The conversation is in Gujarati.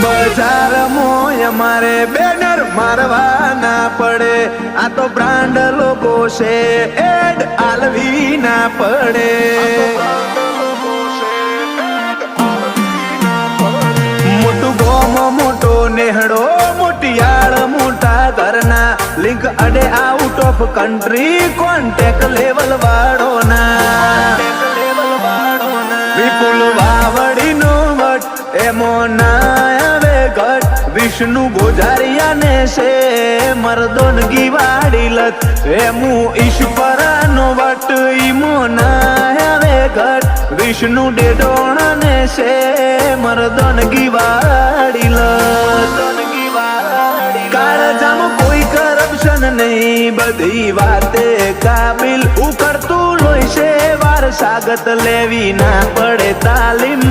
બજાર મોય મારે બેનર મારવા ના પડે, આ તો બ્રાન્ડ લોકો છે એડ આલવી ના પડે. મોટું ગોમ મોટો નેહડો મોટિયાળ મોટા ઘરના લિંક અડે out of country contact level વાળો ના વિપુલ વાવડી નો વટ એમો ના આવે ઘટ વિષ્ણુ ગોજારિયા ને છે મરદોનગી વાડી લત એમું ઈશ્વરા નો વટ ઈમો ના આવે ઘટ વિષ્ણુ ડેડોણા ને છે મરદોનગી વાડી લત. કાળજામાં કોઈ કરપ્શન નહીં, બધી વાતે કાબિલ ઉકળતું લોહી છે વારસાગત લેવી ના પડે તાલીમ.